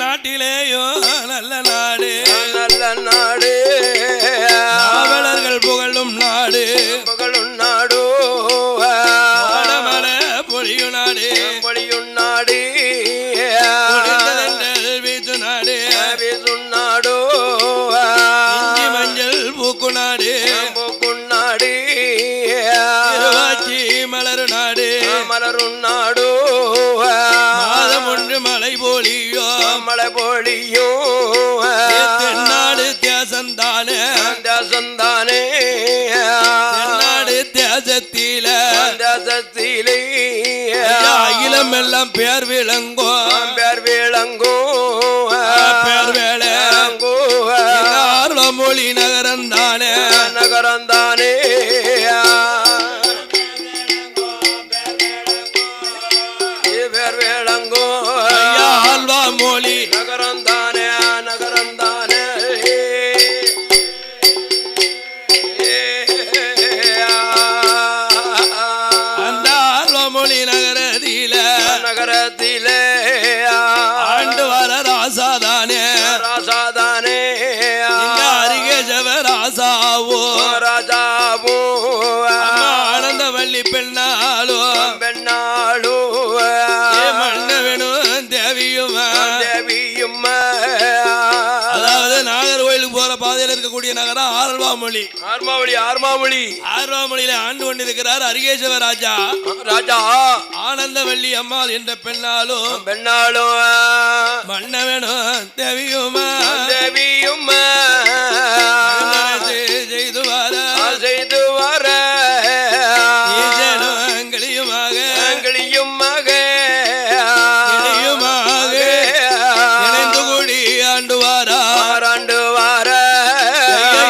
நாட்டிலேயோ நல்ல நாடு நல்ல நாடு காவலர்கள் புகழும் நாடு புகழும் நாடோ மலை பொழியும் நாடு பொழியும் நாடு வீசு நாடு வீசும் நாடோ இஞ்சி மஞ்சள் பூக்கு நாடு பூக்கும் நாடு திருவாச்சி மலரு நாடு மலரும் நாடோ மாதம் ஒன்று மலை போலியோ மலை பொழியோ தென்னாடு தேசந்தானே தேசந்தானே தென்னாடு தேசத்தில தேசத்திலே அகிலம் எல்லாம் பேர் விளங்கோ பேர் விளங்கோ பேர் வேளங்கோ மொழி நகரந்தானே நகரந்தானே பேர் விளங்கோ ஆழ்வா மொழி நகரந்தானே நகரந்தானே அந்த ஆழ்வா மொழி நகரத்தில நகரத்திலே ஆண்டு வர ராசாதானே ராசாதானே அருகே ஜவ ராசாவோ ராஜாவோ ஆனந்தவள்ளி பெண்ணாலோ பெண்ணாளோ மன்னவனும் தேவியும் தேவியும் அதாவது நாகர்கோயிலுக்கு போற பாதையில் இருக்கக்கூடிய நகரம் ஆர்வாமொழி ஆர்மாவளி ஆர்மாவளி ஆர்வாமொழியில ஆண்டு கொண்டிருக்கிறார் அரிகேசவ ராஜா ராஜா ஆனந்தவள்ளி அம்மாள் என்ற பெண்ணாலும் பெண்ணாளோ மன்னவனும் தேவியும் தேவியும் செய்து வர செய்து வர களியுமாக களியுமாக இணைந்து கூடி ஆண்டு வாரா ஆண்டு வார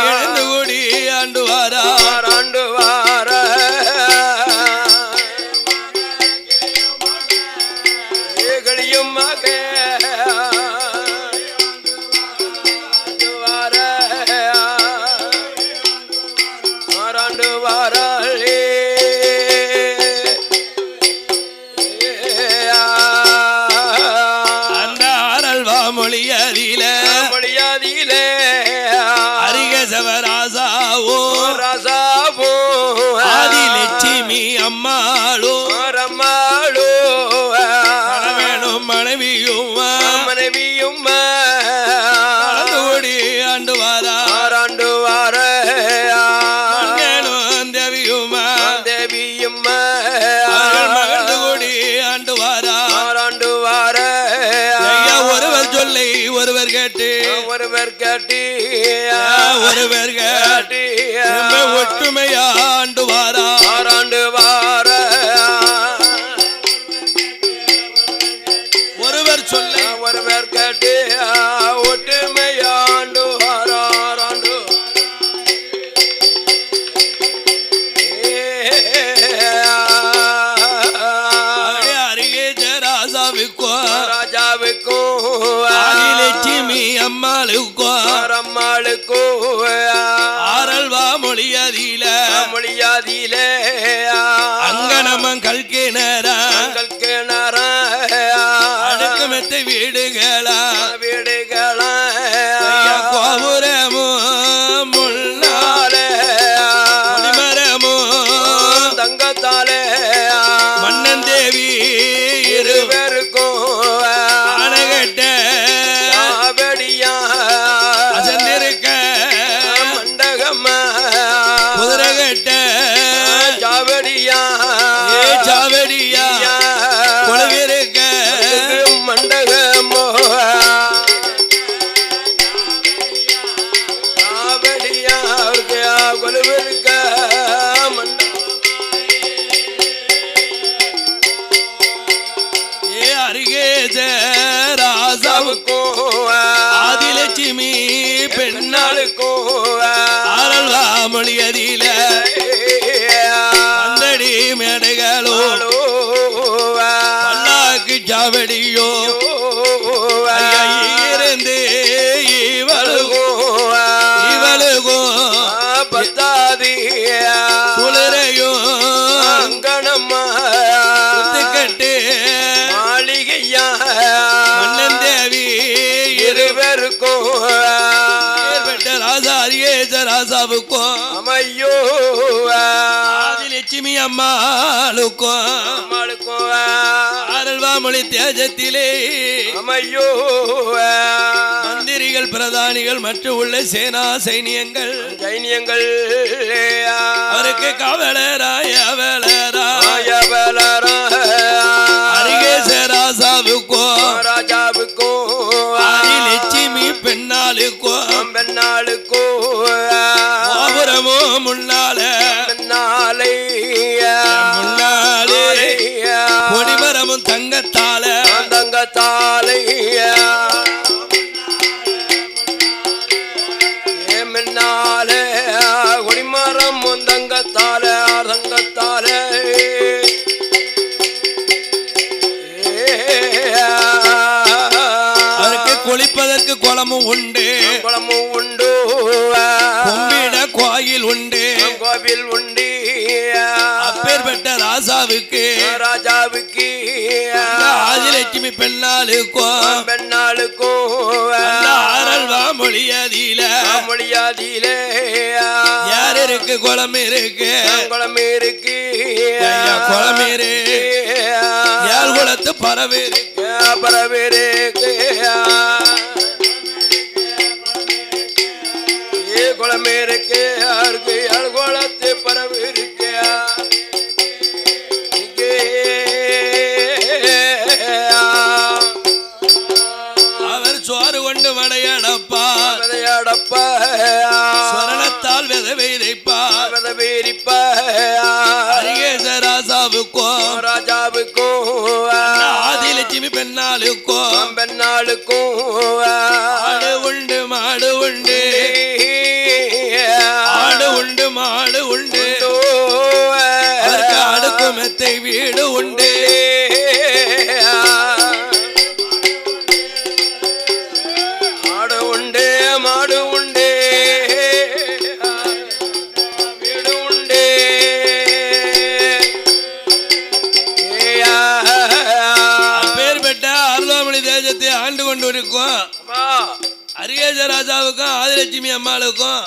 இணைந்து கூடி ஆண்டு வாரா ஆண்டு வார களியுமாக ஆண்டு வார அந்த ஆரல்வா மொழியதில மொழியாதிலே அரிகசவராசாவோ ராசாவோ ஆதிலட்சுமி அம்மாளோ ரம்மாளோ வேணும் மனைவியும் மனைவியும் கூடி ஆண்டு வாரா ஆண்டு வார தேவியும் தேவியும் மகிழ்ந்து கூடி ஆண்டு வாரா ஆண்டு வார ஒருவர் சொல்லை ஒருவர் கேட்டு ஒருவர் கேட்டி ஒருவர் கேட்டு ஒற்றுமையா ஆண்டு வாரா ஆண்டு வார ஒருவர் சொல்லை ஒருவர் கேட்டி ஒற்றுமையாண்டு வாராண்டு அருகே ராசாவுக்கோ ராஜாவுக்கோ ஆதிலட்சுமி அம்மாளுக்கோ அம்மாளுக்கோ ஆரல்வா மொழியதில மொழியாதிலே அங்கனம கல்கிணரா கிணற அடுக்கு மெத்தை வீடுகளா வீடுகளா கோபுரமோ முன்னாலே மரமோ தங்கத்தாலே மன்னன் தேவி இருவருக்கும் அணகட்ட ஆபடியா அசந்திருக்க மண்டகம்மா குதிரகட்ட ஜாவடியா சாவடியா கொலவிருக்க மண்டகமோ ஜாவடியா கொலுவிருக்க அருகேச ராசாவுக்கும் ஆதிலட்சுமி பெண்ணாளுக்கும் ஆரல்வா மொழியதில அந்தடி மேடைகளோ பல்லாக்கு சாவடியோ இருந்து இவளுக்கும் பத்தாதி குளிரையும் அங்கனம்மா கட்டு மாளிகையா மன்னன் தேவி பெண்ணாளுக்கும் ஏற்பட்ட ராசா அரியேச ராசாவுக்கும் அமையோ ஆதிலட்சுமி அம்மாளுக்கும் அம்மாளுக்கும் ஆரல்வாமொழி தேஜத்திலே அமையோ மந்திரிகள் பிரதானிகள் மற்றும் உள்ள சேனா சைனியங்கள் சைனியங்கள் அவருக்கு கவலராய ஆயவலரா அரிகேச ராசாவுக்கும் ராஜாவுக்கும் ஆதிலட்சுமி பெண்ணாளுக்கும் பெண்ணாளுக்கும் கோபுரமோ முன்னால பெண்ணாலை முன்னாலே கொடிமரமும் தங்கத்தால தங்கத்தாலை மின்னாலே கொடிமரம் தங்கத்தால தங்கத்தால அவருக்கு குளிப்பதற்கு குளமும் உண்டு குளமும் உண்டு கும்பிட கோயில் உண்டு கோவில் உண்டு அப்பேற்பட்ட ராசாவுக்கு ராஜாவுக்கு ஆதிலட்சுமி பெண்ணாளுக்கும் பெண்ணாளுக்கும் ஆரல்வா மொழியதில மொழியாதிலே யார் இருக்கு குளம் இருக்கு குளம் இருக்கு குளம் இருக்கு ஏழு குளத்து பறவை இருக்கு பரவிருக்கு குளம் இருக்கு யாருக்கு ஏழு குளத்து பறவை இருக்கு அவர் சோறு கொண்டு மடையடப்பா விதையடப்பா ஸ்வரணத்தால் விதை விதைப்பா விதவேரிப்பா அரிகேச ராசாவுக்கும் ராஜாவுக்கும் ஆதிலட்சுமி பெண்ணாளுக்கும் பெண்ணாளுக்கும் ஆடு உண்டு மாடு உண்டு ஆடு உண்டு மாடு உண்டு அவருக்கு அடுக்கு மெத்தை வீடு உண்டு ஆடு உண்டு மாடு உண்டு வீடு உண்டு அப்பேற்பட்ட அருளாமணி தேசத்தை ஆண்டு கொண்டு இருக்கும் அரிகேச ராஜாவுக்கும் ஆதிலட்சுமி அம்மாளுக்கும்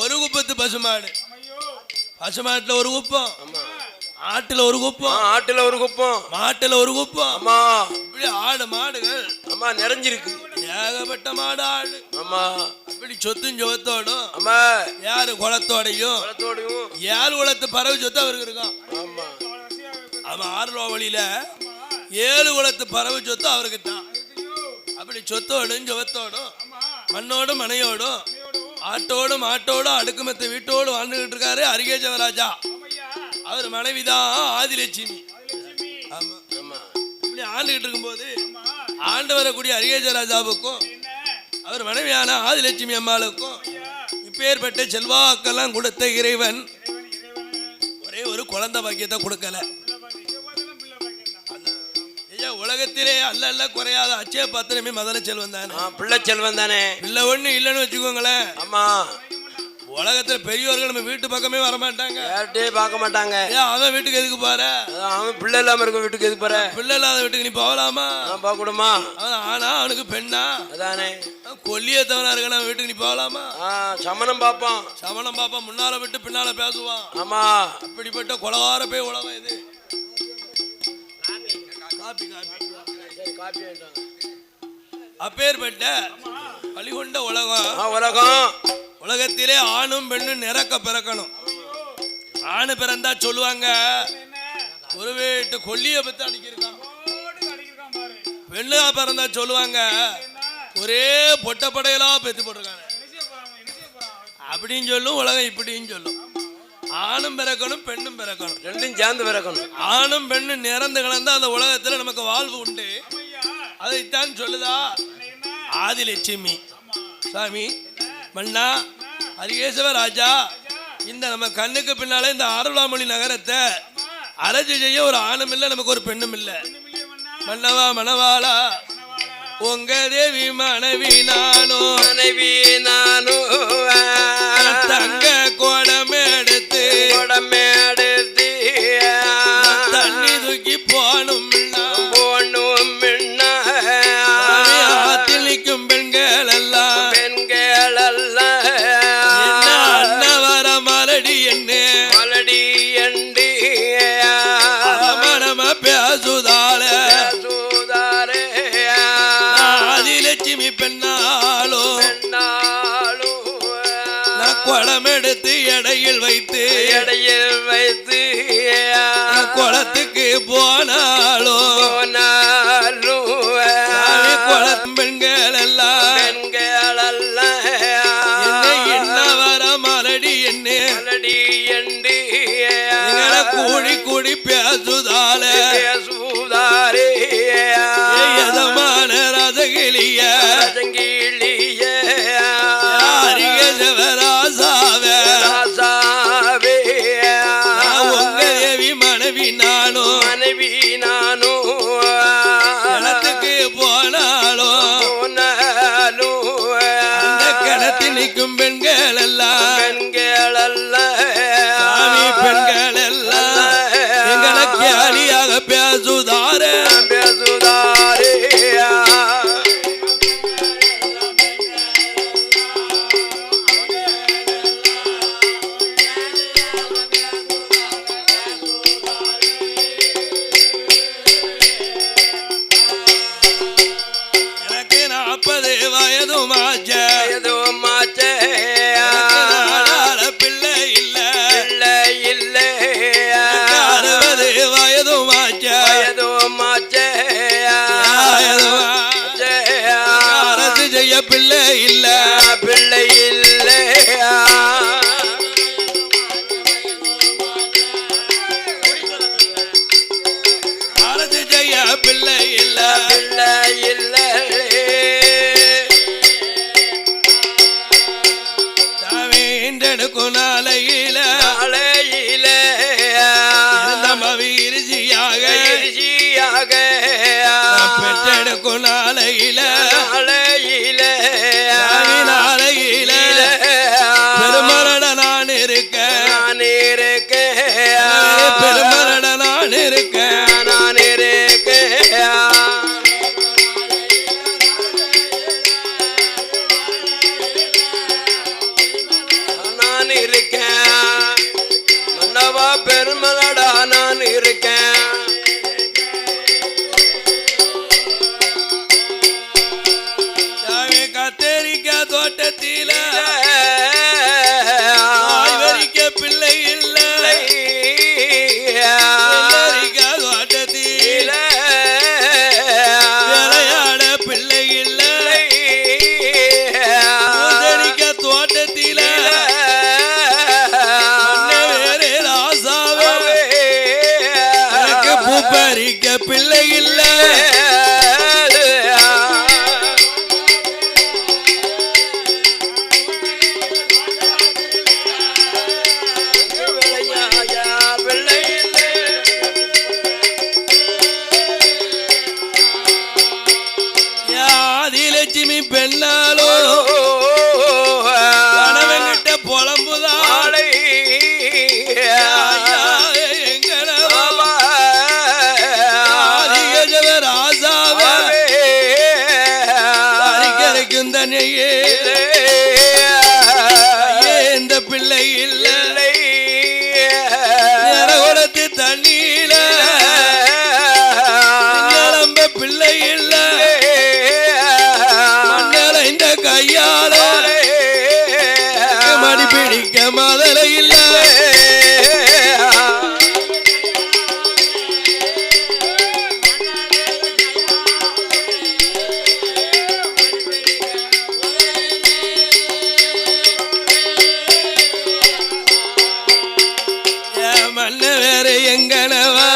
ஒரு குப்பத்து பசுமாடு பசுமாட்டுல ஒரு குப்பம் ஆட்டுல ஒரு குப்பம் ஆட்டுல ஒரு குப்பம் மாட்டுல ஒரு குப்பம் ஆமா இப்படி ஆடு மாடுகள் ஆமா நிறைஞ்சிருக்கு ஏகப்பட்ட மாடு ஆடு ஆமா இப்படி சொத்தும் சொத்தோடும் ஆமா யாரு குளத்தோடையும் குளத்தோடையும் ஏழு குளத்து பறவை சொத்து அவருக்கு இருக்கான் ஆமா அவன் ஆறுவா வழியில ஏழு குளத்து பறவை சொத்து அவருக்கு தான் அப்படி சொத்தோடும் சொத்தோடும் மண்ணோடும் மனையோடும் ஆட்டோடும் மாட்டோடும் அடுக்குமத்த வீட்டோடு வாழ்ந்துகிட்டு இருக்காரு அரிகேசவ ராஜா அவர் மனைவிதான் ஆதிலட்சுமி ஆமா ஆமா இப்படி ஆண்டுகிட்டு இருக்கும்போது ஆண்டு வரக்கூடிய அரிகேச ராஜாவுக்கும் அவர் மனைவியான ஆதிலட்சுமி அம்மாளுக்கும் இப்பேற்பட்ட செல்வாக்கெல்லாம் கொடுத்த இறைவன் ஒரே ஒரு குழந்தை பாக்கியத்தை கொடுக்கல. உலகத்திலே அல்ல அல்ல குறையாத அச்சய பாத்திரமே மதன செல்வன் தானே, பிள்ளை செல்வன் தானே. பிள்ளை ஒண்ணு இல்லைன்னு வச்சுக்கோங்களேன். ஆமா, உலகத்துல பெரியவர்கள் நம்ம வீட்டு பக்கமே வர மாட்டாங்க, யார்கிட்டயே பார்க்க மாட்டாங்க. அவன் வீட்டுக்கு எதுக்கு போற, அவன் பிள்ளை இல்லாம இருக்க வீட்டுக்கு எதுக்கு போற, பிள்ளை இல்லாத வீட்டுக்கு நீ போகலாமா, போக கூடுமா, ஆனா அவனுக்கு பெண்ணா அதானே கொல்லியத்தவனா இருக்க வீட்டுக்கு நீ போகலாமா, சமணம் பாப்பான், சமணம் பாப்பான், முன்னால விட்டு பின்னால பேசுவான். ஆமா, அப்படிப்பட்ட கொலகார போய் உலகம் இது. அப்பேற்பட்ட வழிகொண்ட உலகம், உலகத்திலே ஆணும் பெண்ணும் நிறக்க பிறக்கணும். ஆணு பிறந்தா சொல்லுவாங்க ஒரு வீட்டு கொல்லிய பத்தி அடிக்கிருக்கான், பெண்ணா பிறந்தா சொல்லுவாங்க ஒரே பொட்டப்படையெல்லாம் பெத்து போட்டிருக்காங்க அப்படின்னு சொல்லும் உலகம். இப்படின்னு சொல்லும் ஆணும் பிறக்கணும் பெண்ணும் பிறக்கணும், ரெண்டும் சேர்ந்து பிறக்கணும். ஆணும் பெண்ணும் நிறந்து கலந்தா அந்த உலகத்துல நமக்கு வாழ்வு உண்டு. அதைத்தான் சொல்லுதா ஆதிலட்சுமி. சாமி மன்னா அரிகேசவ ராஜா, இந்த நம்ம கண்ணுக்கு பின்னாலே இந்த ஆரல்வாமொழி நகரத்தை அரசு செய்ய ஒரு ஆணும் இல்லை, நமக்கு ஒரு பெண்ணும் இல்லை. மன்னவா மணவாளா, உங்க தேவி மனைவி நானும் தங்க கோடமேடுத்து தண்ணி தூக்கி போனும் ஆத்தில் நிற்கும் பெண்கள் குடம் எடுத்து எடையில் வைத்து குளத்துக்கு போனாலும் குளம் பெண்கள் எல்லாம் என்ன வர மலடி என்று கூடி கூடி பேசுதால எதமான ரதகிளிய உங்க தேவி மனைவி நானும் கிணத்துக்கு போனாலும் அந்த கிணத்தில் நிற்கும் பெண்கள் எல்லாம் சாமி பெண்கள் எல்லாம் எங்களை கேலியாக பேசுதாரே பிள்ளை இல்ல அரசு ஜெய பிள்ளை இல்ல சாமீண்டெடுக்கும் நாளையில நம்ம வீர்ஜியாக பெற்றெடுக்கும் நாளையில பெருமரட நான் இருக்கேன் பெருமரட நான் இருக்கேன் மன்னவா பெருமலடா நான் இருக்கேன் கத்தரிக்காய் தோட்டத்தில வரிக்க பிள்ளை இல்ல தோட்டத்தில விளையாட பிள்ளை இல்ல தோட்டத்தில வேறு ராசாவே பூ பறிக்க பிள்ளை இல்ல ஆதிலட்சுமி பெண்ணாலோ கணவன்கிட்ட புலம்புதான் ராசாவே பறிக்கரைக்கும் தன்னையே இந்த பிள்ளை இல்லை நிறகுடத்து தண்ணீல நிலம்ப பிள்ளை இல்லை இந்த கையால மடி பிடிக்க மதலை இல்ல மண்ண வேற எங்கனவா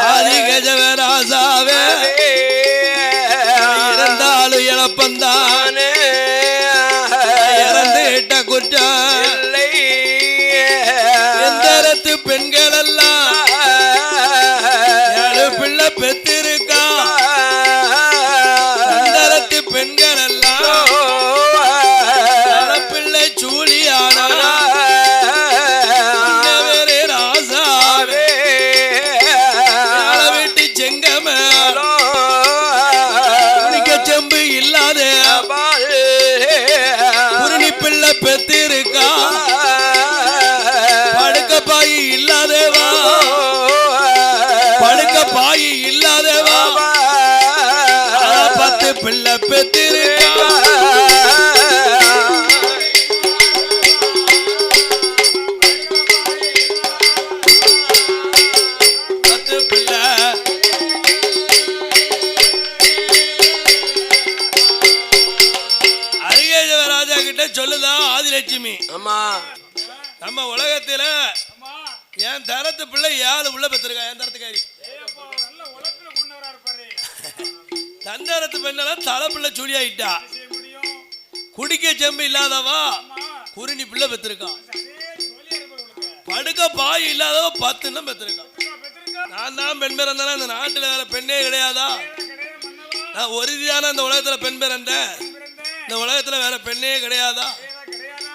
ஆதிகஜவராசாவே இருந்தாலும் இழப்பந்தானே இறந்துகிட்ட குற்றம் எந்தரத்து பெண்கள் எல்லாம் பிள்ளை பெத்திருக்கா எந்தரத்து பெண்கள் எல்லாம் பிள்ளை சூழியானா வேறு ராசாவே வீட்டு செங்கமேலோ செம்பு இல்லாத புருணி பிள்ளை பெத்திருக்கா படுக்க பாயி இல்லாதேவா படுக்க பாயி இல்லாதேவா 10 பிள்ளை பெத்திருக்கா ஆதிலட்சுமி. ஆமா நம்ம உலகத்துல என் தரத்து பிள்ளை 7 உள்ள பெற்றிருக்கா. என் தரத்துக்காரி தந்தரத்து பெண்ணெல்லாம் தலை பிள்ளை சுழி ஆயிட்டா. குடிக்க செம்பு இல்லாதவா குருணி பிள்ளை பெற்றிருக்கான். படுக்க பாய் இல்லாதவ 10 பெற்றிருக்கான். நான் தான் பெண் பிறந்தேன். இந்த நாட்டுல வேற பெண்ணே கிடையாதா? நான் ஒருதியான இந்த உலகத்துல பெண் பிறந்தேன். இந்த உலகத்துல வேற பெண்ணே கிடையாதா?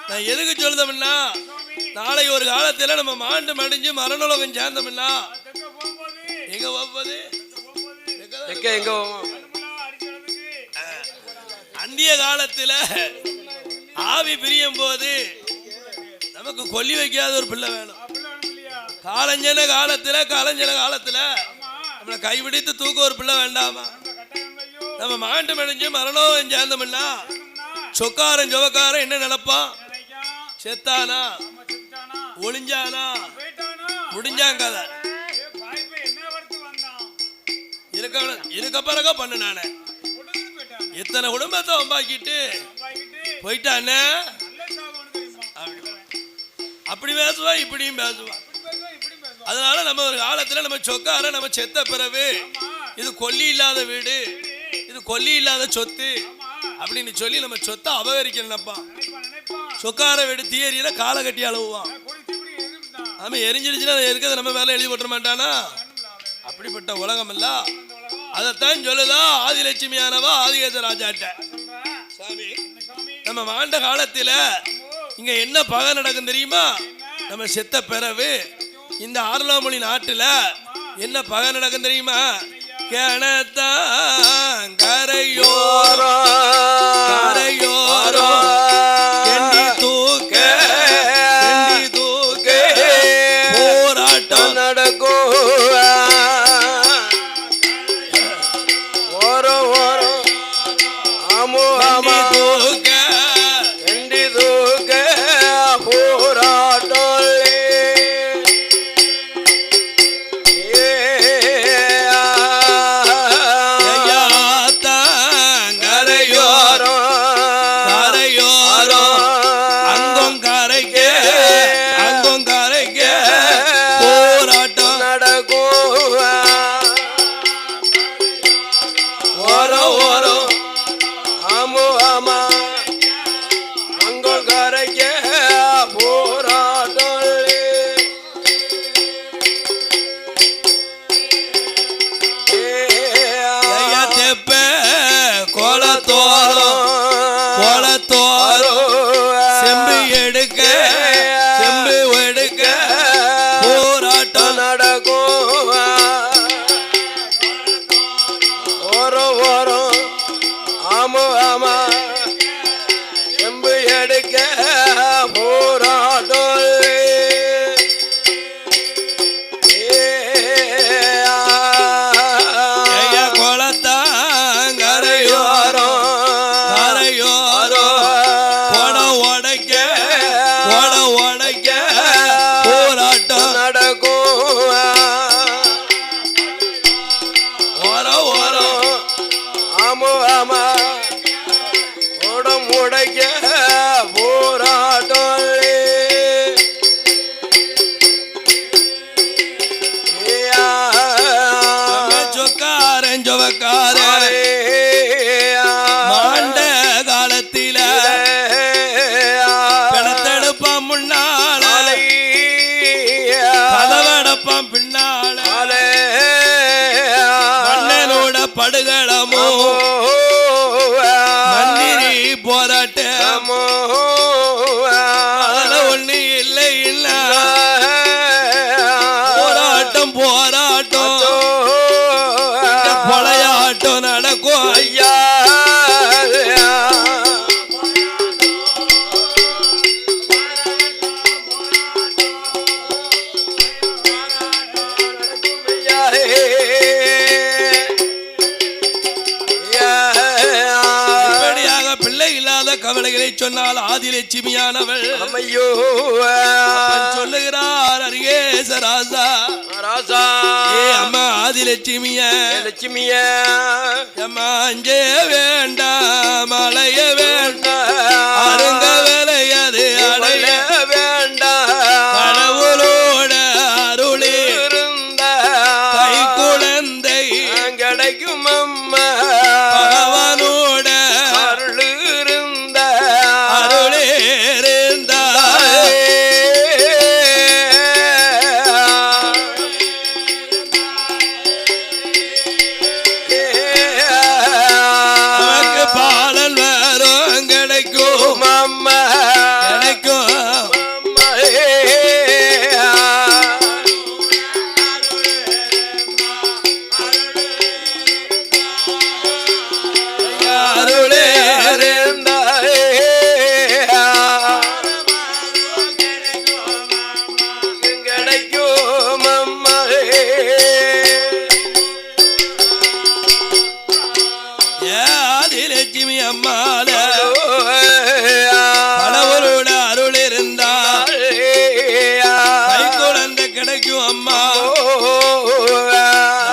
நான் எதுக்கு சொல்லுதோம்னா, நாளை ஒரு காலத்துல நம்ம மாண்டு மடிஞ்சு மரணோலகம் சேர்ந்தோம்னா எங்க போவது? எங்க அந்திய காலத்துல ஆவி பிரியும் போது நமக்கு கொல்லி வைக்காத ஒரு பிள்ளை வேணும். காலஞ்சன காலத்துல நம்மளை கைபிடித்து தூக்க ஒரு பிள்ளை வேண்டாமா? நம்ம மாண்டு மடிஞ்சு மரணோலகம் சேர்ந்தோம்னா சொக்காரன் ஜொவக்காரன் என்ன நினைப்பான்? செத்தானா, ஒளிஞ்சானா, முடிஞ்சான் கதை இருக்க பிறகு பண்ணு. நானே இத்தனை குடும்பத்தை ஒம்பாக்கிட்டு போயிட்டானே. அப்படி பேசுவா, இப்படியும் பேசுவா. அதனால நம்ம ஒரு காலத்துல நம்ம சொக்கார நம்ம செத்த பிறகு இது கொல்லி இல்லாத வீடு, இது கொல்லி இல்லாத சொத்து அப்படின்னு சொல்லி நம்ம சொத்தை அபகரிக்க நினைப்பான். சொக்கார வீடு தீயறியில காலை கட்டி அழுவான். ஆமா, எரிஞ்சிடுச்சுன்னா அதை இருக்கிறத நம்ம மேல எழுதி போட்ட மாட்டானா? அப்படிப்பட்ட உலகம் இல்ல. அதைத்தான் சொல்லுதா ஆதிலட்சுமியானவா ஆதிகேச ராஜாட்ட. சாமி, நம்ம வாழ்ந்த காலத்துல இங்க என்ன பகை நடக்கும் தெரியுமா? நம்ம செத்த பிறகு இந்த ஆர்லாமொழி நாட்டுல என்ன பகை நடக்கும் தெரியுமா? கிணத்தான் கரையோரோ கரையோரோ கெண்டி தூக்க போராட்டம் நடக்கும். செம்பு எடுக்க போராட்டம் நடக்கும். ஓரம் ஆமா செம்பு எடுக்க போராட்டம். மாண்ட காலத்தில பிணத்தெடுப்பான் முன்னால கதவெடுப்பான் பின்னால மன்னனோட படுகளமோ மந்திரி போராட்டமோ அதுல ஒண்ணு இல்லை இல்ல போராட்டம் கொலையாட்டம் நடக்கும். ஐயா கவலைகளை சொன்னால் ஆதிலட்சுமியானவள் அம்மையோ சொல்லுகிறார் அரிகேச ராசா ராசா. அம்மா ஆதிலட்சுமிய லட்சுமிய அம்மா அஞ்சே வேண்டாம் மலைய வேண்டாம் அருங்க விலையது ஆதிலட்சுமி அம்மால கடவுளோட அருள் இருந்தா கை குழந்தை கிடைக்கும் அம்மா.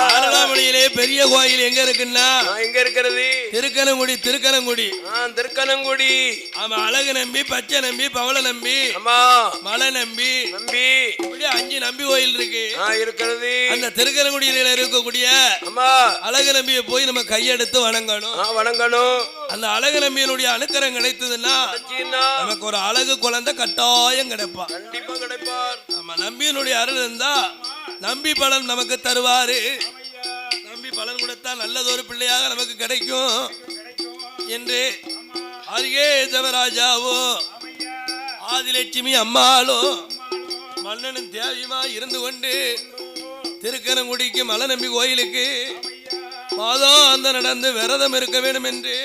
நாரதாமணியிலே பெரிய கோயில் எங்க இருக்குன்னா எங்க இருக்கிறது? திருக்கனங்குடி. திருக்கனங்குடி ஆமா. அழகு நம்பி, பச்சை நம்பி, பவள நம்பி, மலை நம்பி, இப்படி 5 நம்பி கோயில் இருக்கு இருக்கிறது. அந்த திருக்கனங்குடியில இருக்கக்கூடிய அழகு நம்பியை போய் நம்ம கையெடுத்து வணங்கணும். அந்த அழகு நம்பியினுடைய அனுக்கிரம் கிடைத்ததுன்னா நமக்கு ஒரு அழகு குழந்தை கட்டாயம் கிடைப்பான். நம்ம நம்பியினுடைய அருள் இருந்தா நம்பி பலன் நமக்கு தருவாரு. நம்பி பலன் கொடுத்தா நல்லதொரு பிள்ளையாக நமக்கு கிடைக்கும் என்று அருகே தேவராஜாவோ ஆதிலட்சுமி அம்மாளும் மன்னனும் தேவியுமா இருந்து கொண்டு திருக்கனங்குடிக்கு மலை நம்பி கோயிலுக்கு மாதம் அந்த நடந்து விரதம் இருக்க வேண்டும் என்று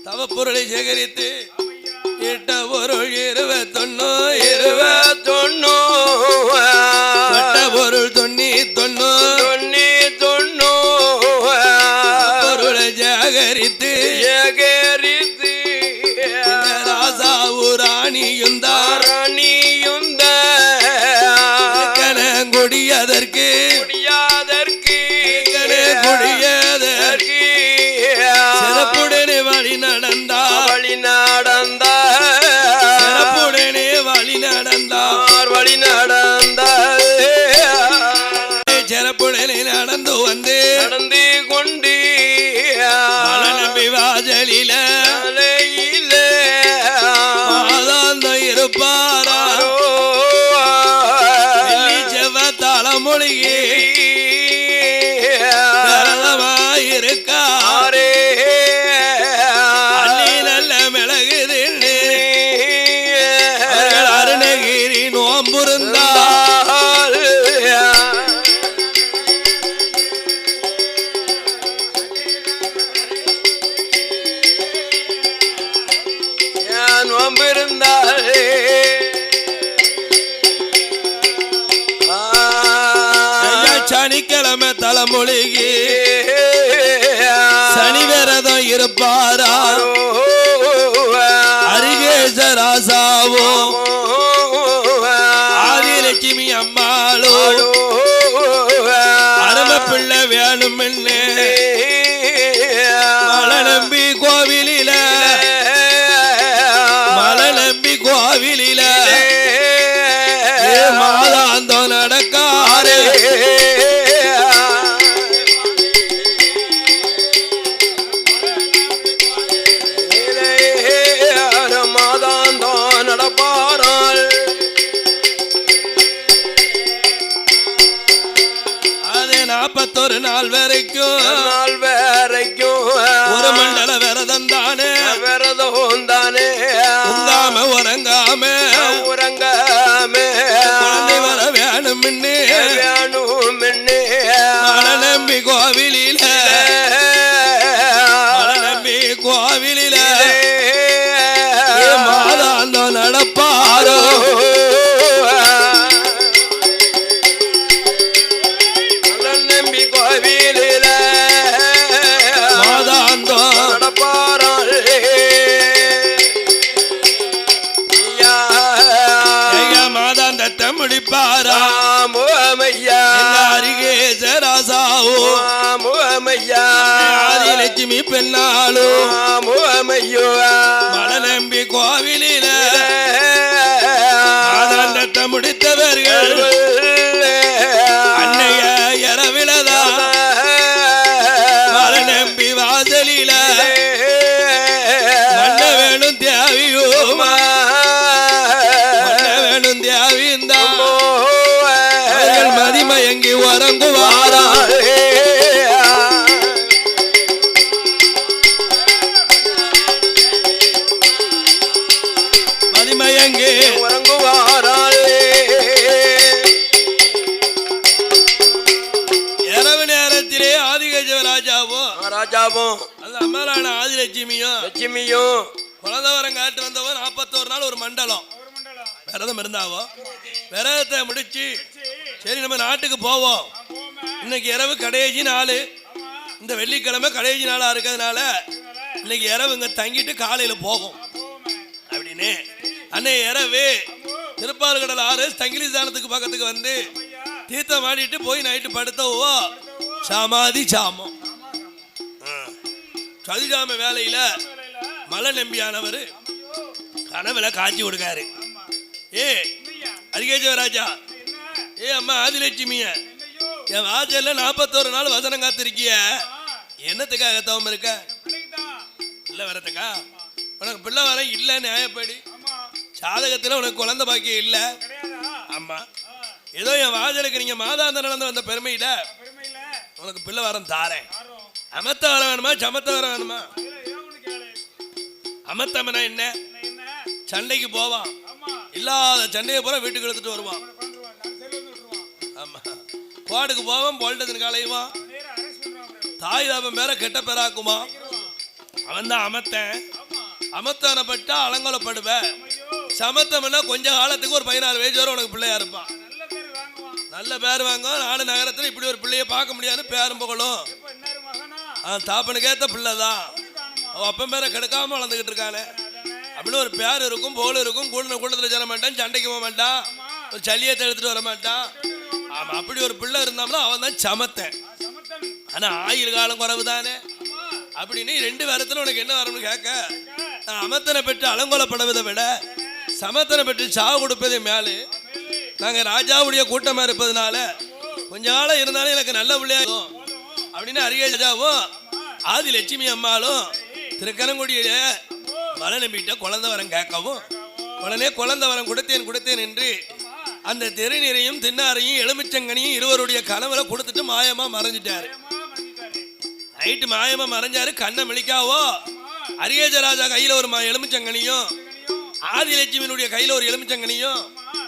தவப்பொருளை சேகரித்து எட்ட பொருள் 21 பொருள் 90 பொருளை சேகரித்து ராசாவுராணியுந்தாரணியுந்தற்கனங்குடியதற்கு சிறப்புடனே வழி நடந்தா சிறப்புடனே வழி நடந்தா சிறப்புடனே நடந்து கொண்டு மலை நம்பி வாசலில மாதாந்தம் இருப்பாரா வெள்ளி செவ்வாய் தலைமொழியே விரதமாயிருக்காரே அள்ளி நல்ல மிளகுது அருணகிரி நோம்புருந்தா சனிக்கிழமை தலைமொழிகி சனி விரதம் இருப்பாரா அரிகேசராசாவோ ஆதிலட்சுமி அம்மாளோ அரும பிள்ளை வேணும் மலை நம்பி கோவிலில மாதாந்தம் நடக்காரே நடப்பாரால் அது 41 நாள் வரைக்கும் ஒரு மண்டல விரதம் தானே உங்காம உறங்காம குழந்தை வர வேணும் மலை நம்பி கோவிலில மாதாந்தம் நடப்பாரோ நம்பி கோவிலில மாதாந்தம் நடப்பாரோ மாதாந்தத்தை முடிப்பாரா அரிகேசராசாவோ ஆதிலட்சுமி பெண்ணாளோ மலை நம்பி கோவிலில மாதாந்தத்தை முடித்தவர்கள் அன்னைய இரவிலதா மலை நம்பி வாசலில மன்ன வேணும் தேவியோமா மதிமயங்கி உறங்குவாரா மதிமயங்கி உறங்குவாராளே இரவு நேரத்திலே ராஜாவும் அந்த அம்மாளான ஆதிலட்சுமியும் குழந்தை வரம் காட்டு வந்தவன் 41 நாள் ஒரு மண்டலம் விரதம் இருந்தாவோ விரதத்தை முடிச்சு சரி நம்ம நாட்டுக்கு போவோம். இன்னைக்கு இரவு கடைசி நாள், இந்த வெள்ளிக்கிழமை கடைசி நாளா இருக்கிறதுனால இன்னைக்கு இரவு இங்க தங்கிட்டு காலையில போகும் அப்படின்னு அன்னை இரவு திருப்பாறுகடல் ஆறு தங்கிலி ஸ்தானத்துக்கு பக்கத்துக்கு வந்து தீர்த்தம் ஆடிட்டு போய் நைட்டு படுத்தவோ சமாதி சாமம் சதிஜாம வேலையில மலை நம்பியானவர் கனவுல காட்சி கொடுக்காரு. அரிகேசவராஜா, அம்மா ஆதிலட்சுமிய என் வாசல்ல 41 நாள் வசனம் காத்திருக்கிய, என்னத்துக்காக தவம் இருக்க? பிள்ளை வரத்துக்கா? உனக்கு பிள்ளை வர இல்ல நியாயப்படி சாதகத்துல உனக்கு குழந்தை பாக்கியம் இல்ல. ஆமா, ஏதோ என் வாசலுக்கு நீங்க மாதாந்த நடந்து வந்த பெருமையில உனக்கு பிள்ளை வரம் தாரேன். அமத்த வர வேணுமா சமத்த வர வேணுமா? அமத்தமனா என்ன? சண்டைக்கு போவான், இல்லாத சண்டையை பூரா வீட்டுக்கு எடுத்துட்டு வருவான். ஆமா, கோடுக்கு போவான், போல்டதுன்னு காலையுவான், தாய் தாபம் பேர கெட்ட பேராக்குமா. அவன் தான் அமத்தன். அமத்தனப்பட்டா அலங்கோலப்படுவ. சமத்தம்னா கொஞ்ச காலத்துக்கு ஒரு 16 வயசு வரை உனக்கு பிள்ளையா இருப்பான். நல்ல பேர் வாங்க. நாடு நகரத்துல இப்படி ஒரு பிள்ளைய பார்க்க முடியாது. பேரும் புகழும் தாப்பனுக்கு ஏத்த பிள்ளைதான். அவன் அப்பன் பேரை கெடுக்காம வளர்ந்துகிட்டு இருக்கானே அப்படின்னு ஒரு பேர் இருக்கும், புகழ் இருக்கும். கூட்டத்தில் சேர மாட்டான், சண்டைக்கு போக மாட்டான், ஒரு சளியத்தை எடுத்துட்டு வர மாட்டான். ஆமா, அப்படி ஒரு பிள்ளை இருந்தாலும் அவன் தான் சமத்தன். ஆனா ஆயுள் காலம் குறைவு தானே அப்படின்னு 2 வாரத்துல உனக்கு என்ன வரணும்னு கேட்க, அமத்தனை பெற்று அலங்கோலப்படுவதை விட சமத்தனை பெற்று சாவு கொடுப்பதே மேலு. நாங்க ராஜாவுடைய கூட்டமா இருப்பதுனால கொஞ்ச நாளம் இருந்தாலும் எனக்கு நல்ல பிள்ளையாகும் அப்படின்னு அரிகேசராஜாவும் ஆதிலட்சுமி அம்மாளும் திருக்கரங்குடியில மலை நம்பிட்ட குழந்தை வரம் கேட்கவும், உடனே குழந்தை வரம் கொடுத்தேன் என்று அந்த திருநீரையும் தின்னாரையும் எலுமிச்சங்கனியும் இருவருடைய கனவுல கொடுத்துட்டு மாயமா மறைஞ்சிட்டாரு. நைட்டு மாயமா மறைஞ்சாரு. கண்ணை மிளிக்காவோ அரிகேசராஜா கையில ஒரு எலுமிச்சங்கனியும் ஆதிலட்சுமியினுடைய கையில ஒரு எலுமிச்சங்கனியும்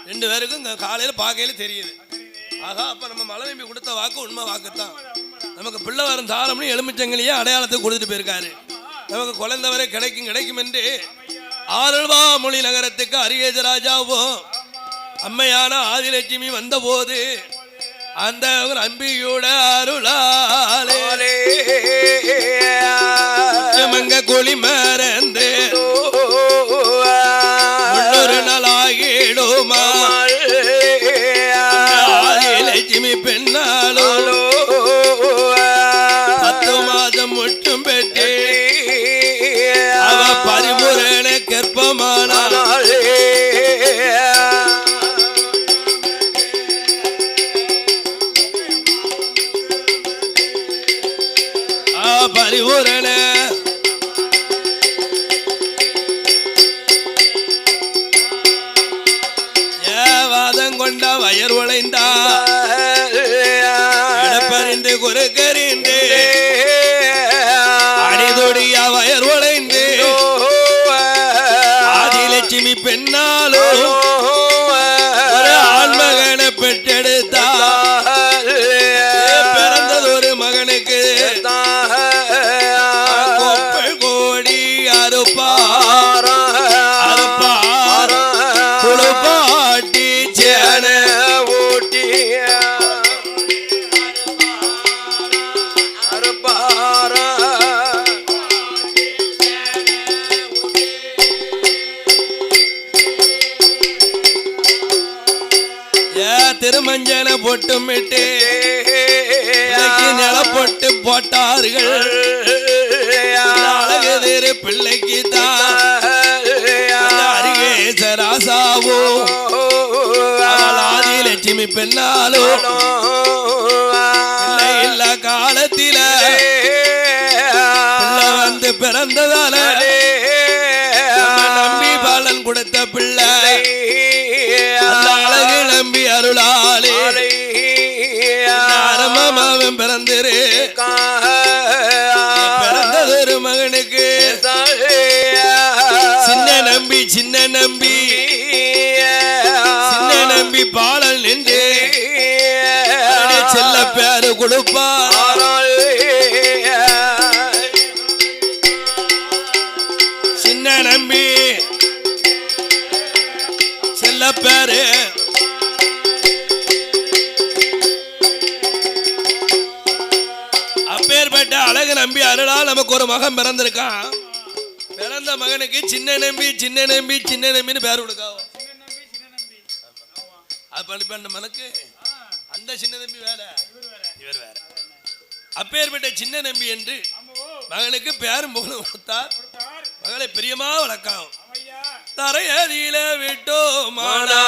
2 பேருக்கும் காலையில பார்க்கையில தெரியுது. ஆகா, அப்ப நம்ம மலை நம்பி கொடுத்த வாக்கு உண்மை வாக்குத்தான். நமக்கு பிள்ளை வரும் தாளம்னு எலுமிச்சங்கனியே அடையாளத்துக்கு கொடுத்துட்டு போயிருக்காரு. நமக்கு குழந்தை வரை கிடைக்கும் என்று ஆரல்வாமொழி நகரத்துக்கு அரிகேசராஜாவும் அம்மையான ஆதிலட்சுமி வந்த போது அந்த அம்பியோட அருளாலே மங்க குழி மறந்து 300 நாள் ஆகிடுமா ஆதிலட்சுமி பெண்ணாலோ 10 மாதம் மட்டும் பெற்று அவ பரிபூரண கற்பமானாலே பரிபூரண ஏவாதம் கொண்ட வயர் உழைந்தா இடப்பறிந்து குறுக்கறிந்து அடிதொடிய வயர் உழைந்து ஆதிலட்சுமி பெண்ணாலோ ஒரு ஆண்மகனை பெற்றெடுத்தா. பிறந்ததொரு மகனுக்கு கோடி அறுப்பார் குழுப்பாட்டி சேன ஊட்டி திருமஞ்சன பொட்டும் விட்டு நில பொட்டு போட்டார்கள். அழகு திரு பிள்ளைக்கு தான் அரிகேசராசாவோ ஆதிலட்சுமி பெண்ணாலோ இல்ல காலத்தில வந்து பிறந்ததால நம்பி பாலன் கொடுத்த பிள்ளை அந்த அழகு நம்பி அருளாலே அரமமாவன் பிறந்திரு. பிறந்ததொரு மகனுக்கு சின்ன நம்பி பாலன் நின்று செல்ல பேரு கொடுப்பார். சின்ன நம்பி செல்ல பேரு அப்பேற்பட்ட அழகு நம்பி அருளால் நமக்கு ஒரு மகன் பிறந்திருக்கான். பிறந்த மகனுக்கு சின்ன நம்பி சின்ன நம்பி சின்ன நம்பின்னு பேர் கொடுக்காவோ. அப்ப மனுக்கு அந்த சின்ன நம்பி வேற, இவர் வேற. அப்பேற்பட்ட சின்ன நம்பி என்று மகனுக்கு பேரும் புகழும் கொடுத்தார். மகளை பிரியமா வளர்க்காவும். தரையதியில விட்டோ மானா